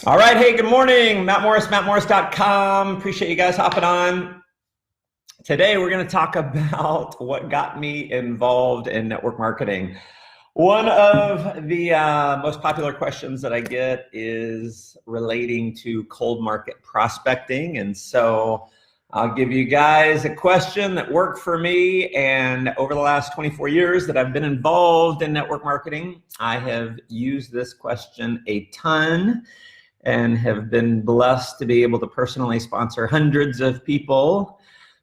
All right. Hey, good morning. Matt Morris, mattmorris.com. Appreciate you guys hopping on. Today, we're going to talk about what got me involved in network marketing. One of the most popular questions that I get is relating to cold market prospecting. And so I'll give you guys a question that worked for me. And over the last 24 years that I've been involved in network marketing, I have used this question a ton and have been blessed to be able to personally sponsor hundreds of people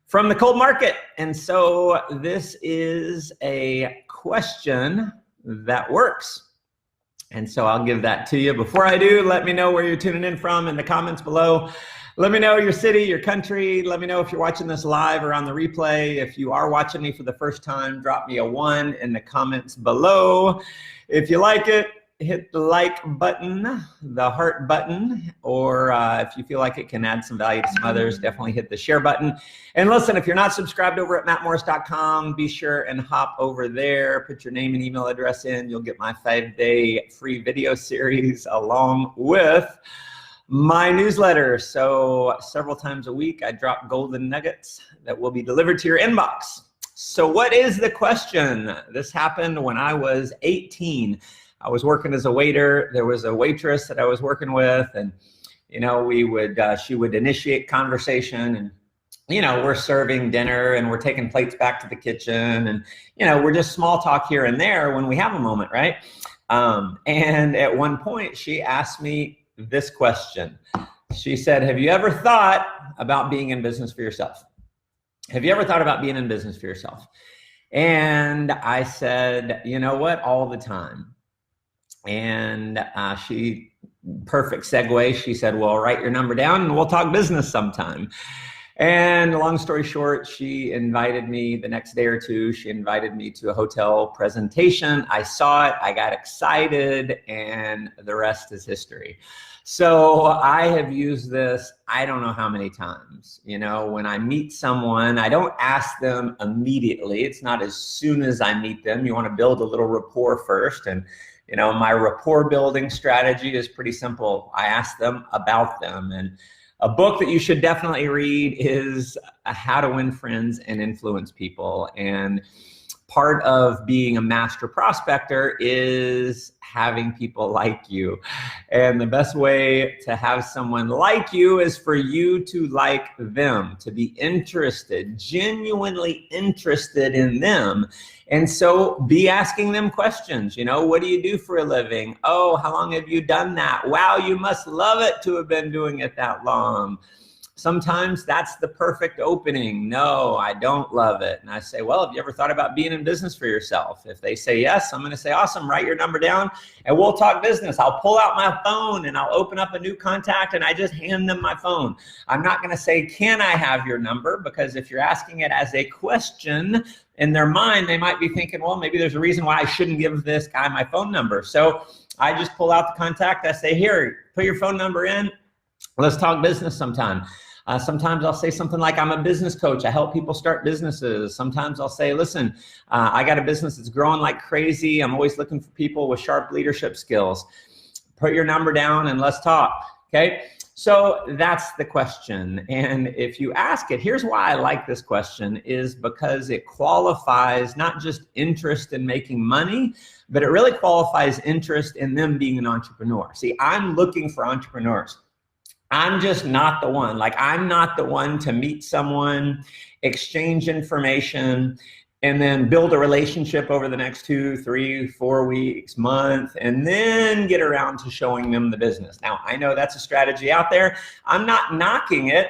from the cold market. And so this is a question that works. And so I'll give that to you. Before I do, let me know where you're tuning in from in the comments below. Let me know your city, your country. Let me know if you're watching this live or on the replay. If you are watching me for the first time, drop me a 1 in the comments below. If you like it, hit the like button, the heart button, or if you feel like it can add some value to some others, definitely hit the share button. And listen, if you're not subscribed over at mattmorris.com, be sure and hop over there, put your name and email address in. You'll get my 5-day free video series along with my newsletter. So several times a week, I drop golden nuggets that will be delivered to your inbox. So what is the question? This happened when I was 18. I was working as a waiter. There was a waitress that I was working with, and she would initiate conversation, and we're serving dinner and we're taking plates back to the kitchen, and we're just small talk here and there when we have a moment, right? And at one point she asked me this question. She said, "Have you ever thought about being in business for yourself? Have you ever thought about being in business for yourself?" And I said, "You know what? All the time." And perfect segue, she said, "Well, write your number down and we'll talk business sometime." And long story short, she invited me the next day or two. She invited me to a hotel presentation. I saw it, I got excited, and the rest is history. So I have used this, I don't know how many times. When I meet someone, I don't ask them immediately. It's not as soon as I meet them. You want to build a little rapport first. And my rapport building strategy is pretty simple. I ask them about them. And a book that you should definitely read is How to Win Friends and Influence People. And part of being a master prospector is having people like you. And the best way to have someone like you is for you to like them, to be interested, genuinely interested in them. And so be asking them questions. What do you do for a living? Oh, how long have you done that? Wow, you must love it to have been doing it that long. Sometimes that's the perfect opening. No, I don't love it. And I say, well, have you ever thought about being in business for yourself? If they say yes, I'm going to say, awesome, write your number down and we'll talk business. I'll pull out my phone and I'll open up a new contact and I just hand them my phone. I'm not going to say, can I have your number? Because if you're asking it as a question in their mind, they might be thinking, well, maybe there's a reason why I shouldn't give this guy my phone number. So I just pull out the contact. I say, here, put your phone number in. Let's talk business sometime. Sometimes I'll say something like, I'm a business coach. I help people start businesses. Sometimes I'll say, listen, I got a business that's growing like crazy. I'm always looking for people with sharp leadership skills. Put your number down and let's talk, okay? So that's the question. And if you ask it, here's why I like this question, is because it qualifies not just interest in making money, but it really qualifies interest in them being an entrepreneur. See, I'm looking for entrepreneurs. I'm just not the one. I'm not the one to meet someone, exchange information, and then build a relationship over the next 2, 3, 4 weeks, month, and then get around to showing them the business. Now, I know that's a strategy out there. I'm not knocking it.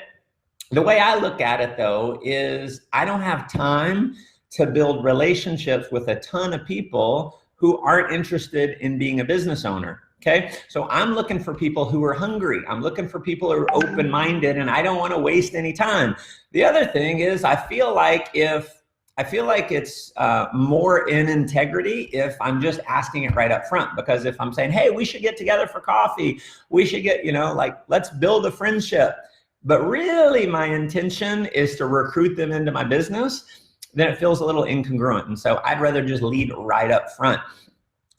The way I look at it, though, is I don't have time to build relationships with a ton of people who aren't interested in being a business owner. Okay, so I'm looking for people who are hungry. I'm looking for people who are open-minded, and I don't want to waste any time. The other thing is, I feel like it's more in integrity if I'm just asking it right up front. Because if I'm saying, hey, we should get together for coffee, we should get, let's build a friendship. But really my intention is to recruit them into my business, then it feels a little incongruent. And so I'd rather just lead right up front.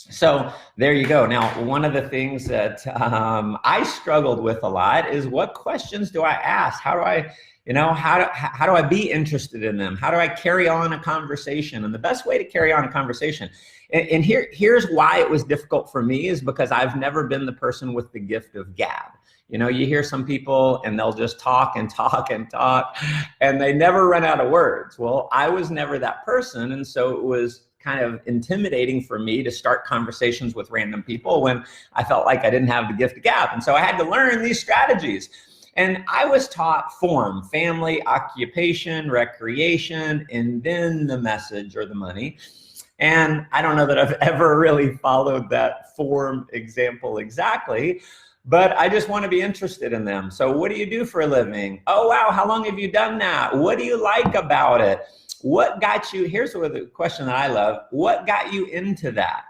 So there you go. Now, one of the things that I struggled with a lot is, what questions do I ask? How do I, how do I be interested in them? How do I carry on a conversation? And the best way to carry on a conversation, and here's why it was difficult for me, is because I've never been the person with the gift of gab. You hear some people and they'll just talk and talk and talk, and they never run out of words. Well, I was never that person. And so it was kind of intimidating for me to start conversations with random people when I felt like I didn't have the gift of gab. And so I had to learn these strategies. And I was taught form: family, occupation, recreation, and then the message or the money. And I don't know that I've ever really followed that form example exactly, but I just want to be interested in them. So what do you do for a living? Oh, wow, how long have you done that? What do you like about it? What got you, here's the question that I love, what got you into that?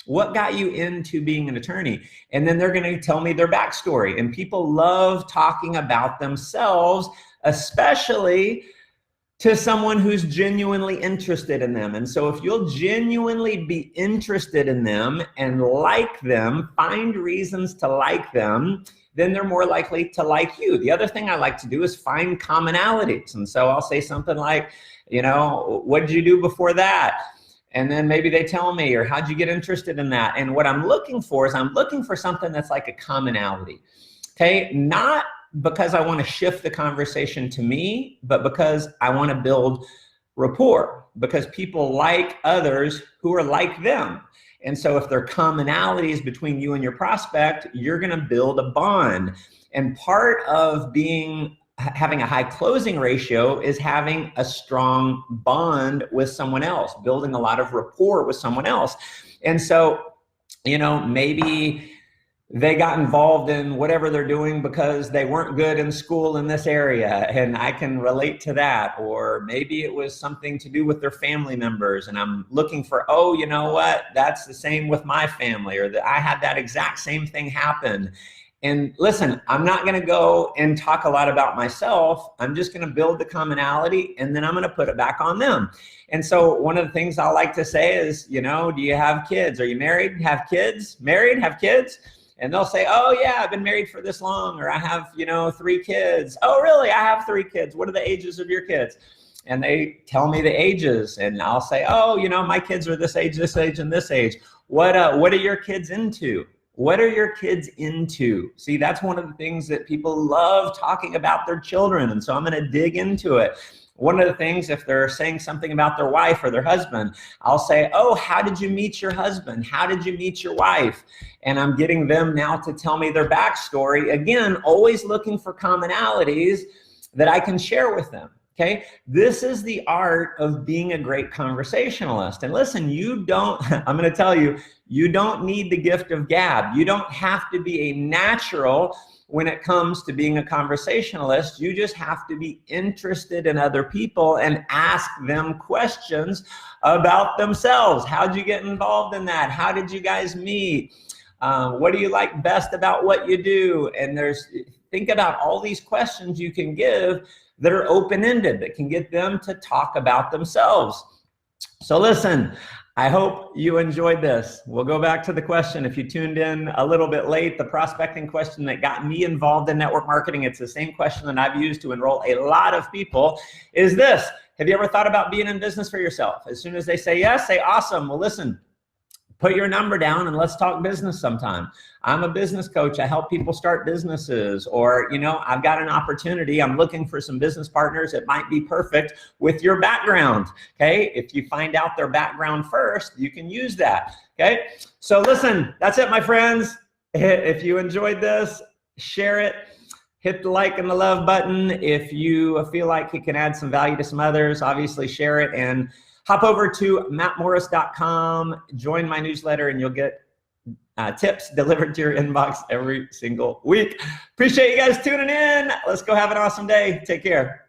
What got you into being an attorney? And then they're going to tell me their backstory. And people love talking about themselves, especially to someone who's genuinely interested in them. And so if you'll genuinely be interested in them and like them, find reasons to like them, then they're more likely to like you. The other thing I like to do is find commonalities. And so I'll say something like, what did you do before that? And then maybe they tell me, or how'd you get interested in that? And what I'm looking for is, I'm looking for something that's like a commonality, okay? Not because I want to shift the conversation to me, but because I want to build rapport, because people like others who are like them. And so if there are commonalities between you and your prospect, you're going to build a bond. And part of having a high closing ratio is having a strong bond with someone else, building a lot of rapport with someone else. And so, maybe they got involved in whatever they're doing because they weren't good in school in this area, and I can relate to that. Or maybe it was something to do with their family members, and I'm looking for, oh, you know what, that's the same with my family, or that I had that exact same thing happen. And listen, I'm not going to go and talk a lot about myself. I'm just going to build the commonality, and then I'm going to put it back on them. And so one of the things I like to say is, do you have kids? Are you married? Have kids? Married? Have kids? And they'll say, oh yeah, I've been married for this long, or I have, 3 kids. Oh really? I have 3 kids. What are the ages of your kids? And they tell me the ages, and I'll say, oh, my kids are this age, and this age. What are your kids into? What are your kids into? See, that's one of the things that people love talking about their children. And so I'm going to dig into it. One of the things, if they're saying something about their wife or their husband, I'll say, oh, how did you meet your husband? How did you meet your wife? And I'm getting them now to tell me their backstory. Again, always looking for commonalities that I can share with them. Okay, this is the art of being a great conversationalist. And listen, I'm going to tell you, you don't need the gift of gab. You don't have to be a natural when it comes to being a conversationalist. You just have to be interested in other people and ask them questions about themselves. How'd you get involved in that? How did you guys meet? What do you like best about what you do? And think about all these questions you can give that are open-ended, that can get them to talk about themselves. So listen, I hope you enjoyed this. We'll go back to the question. If you tuned in a little bit late, the prospecting question that got me involved in network marketing, it's the same question that I've used to enroll a lot of people, is this: have you ever thought about being in business for yourself? As soon as they say yes, say awesome. Well, listen, put your number down and let's talk business sometime. I'm a business coach. I help people start businesses. Or, I've got an opportunity. I'm looking for some business partners that might be perfect with your background. Okay. If you find out their background first, you can use that. Okay. So listen, that's it, my friends. If you enjoyed this, share it. Hit the like and the love button. If you feel like it can add some value to some others, obviously share it, and hop over to mattmorris.com, join my newsletter, and you'll get tips delivered to your inbox every single week. Appreciate you guys tuning in. Let's go have an awesome day. Take care.